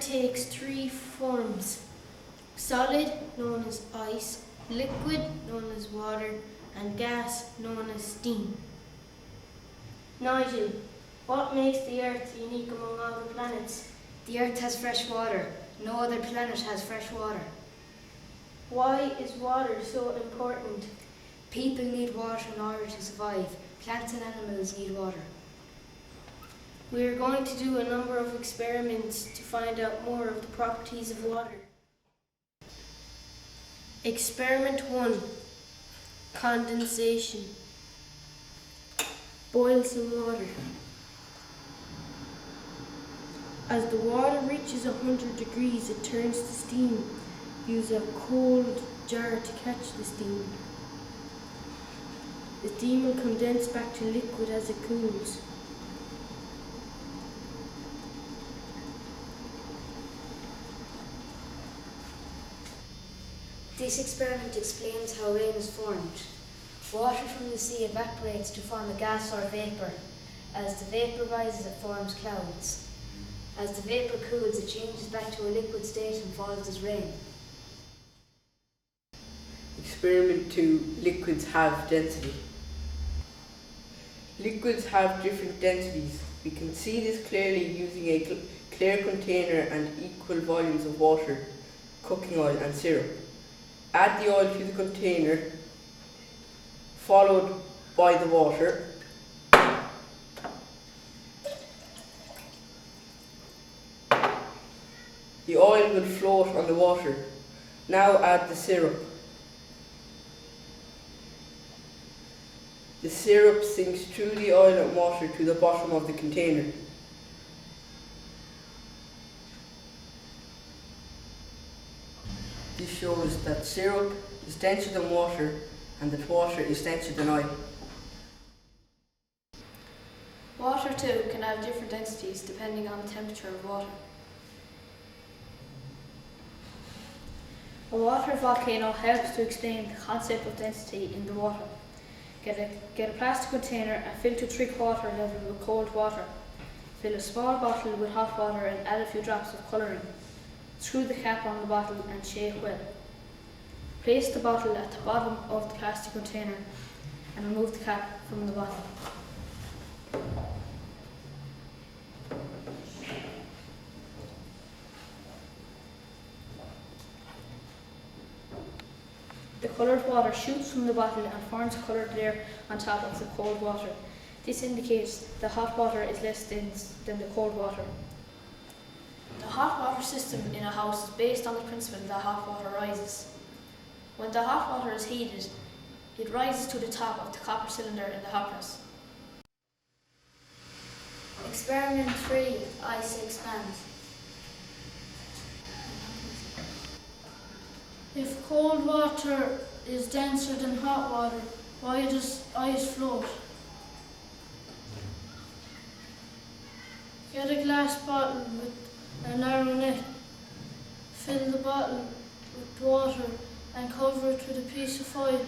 takes three forms: solid, known as ice, liquid, known as water, and gas, known as steam. Nigel, what makes the Earth unique among all the planets? The Earth has fresh water. No other planet has fresh water. Why is water so important? People need water in order to survive. Plants and animals need water. We are going to do a number of experiments to find out more of the properties of water. Experiment 1. Condensation. Boil some water. As the water reaches 100 degrees, it turns to steam. Use a cold jar to catch the steam. The steam will condense back to liquid as it cools. This experiment explains how rain is formed. Water from the sea evaporates to form a gas or vapor. As the vapor rises, it forms clouds. As the vapor cools, it changes back to a liquid state and falls as rain. Experiment 2. Liquids have density. Liquids have different densities. We can see this clearly using a clear container and equal volumes of water, cooking oil and syrup. Add the oil to the container, followed by the water. The oil will float on the water. Now add the syrup. The syrup sinks through the oil and water to the bottom of the container. This shows that syrup is denser than water and that water is denser than oil. Water too can have different densities depending on the temperature of water. A water volcano helps to explain the concept of density in the water. Get a plastic container and fill to 3/4 level with cold water. Fill a small bottle with hot water and add a few drops of colouring. Screw the cap on the bottle and shake well. Place the bottle at the bottom of the plastic container and remove the cap from the bottle. The coloured water shoots from the bottle and forms a coloured layer on top of the cold water. This indicates the hot water is less dense than the cold water. The hot water system in a house is based on the principle that hot water rises. When the hot water is heated, it rises to the top of the copper cylinder in the hot press. Experiment 3. Ice expands. If cold water is denser than hot water, why does ice float? Get a glass bottle with a narrow neck. Fill the bottle with water and cover it with a piece of foil.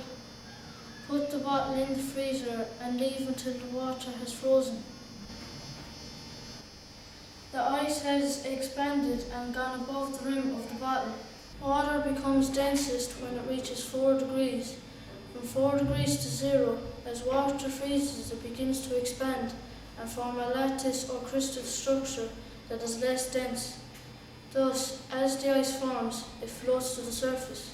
Put the bottle in the freezer and leave until the water has frozen. The ice has expanded and gone above the rim of the bottle. Water becomes densest when it reaches 4 degrees. From 4 degrees to 0, as water freezes, it begins to expand and form a lattice or crystal structure that is less dense. Thus, as the ice forms, it floats to the surface.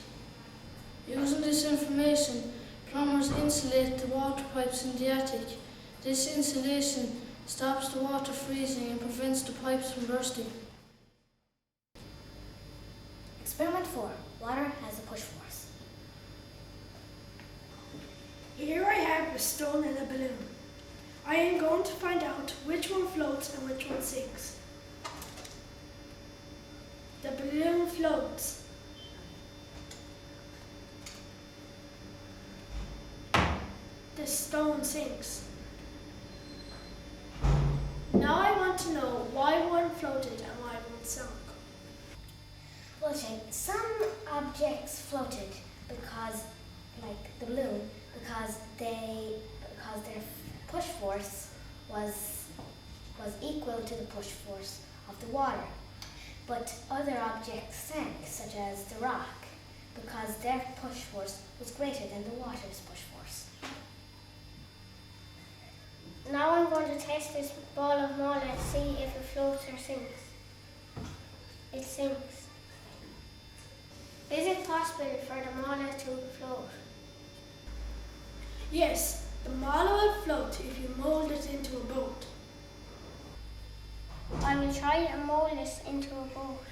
Using this information, plumbers insulate the water pipes in the attic. This insulation stops the water freezing and prevents the pipes from bursting. Experiment 4. Water has a push force. Here I have a stone and a balloon. I am going to find out which one floats and which one sinks. The balloon floats. The stone sinks. Now I want to know why one floated and why one sunk. Well, Shane, some objects floated because, like the balloon, because their push force was equal to the push force of the water. but other objects sank, such as the rock, because their push force was greater than the water's push force. Now I'm going to test this ball of mala to see if it floats or sinks. It sinks. Is it possible for the mala to float? Yes, the mala will float if you mold it into a boat. I will try and mold this into a boat.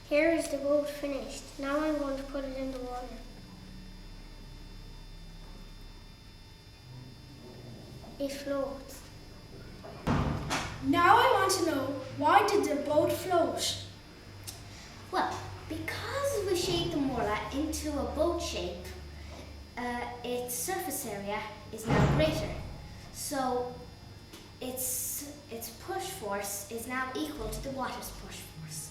Here is the boat finished. Now I'm going to put it in the water. It floats. Now I want to know, why did the boat float? Well, because we shaped the mola into a boat shape, its surface area is now greater. So its push force is now equal to the water's push force.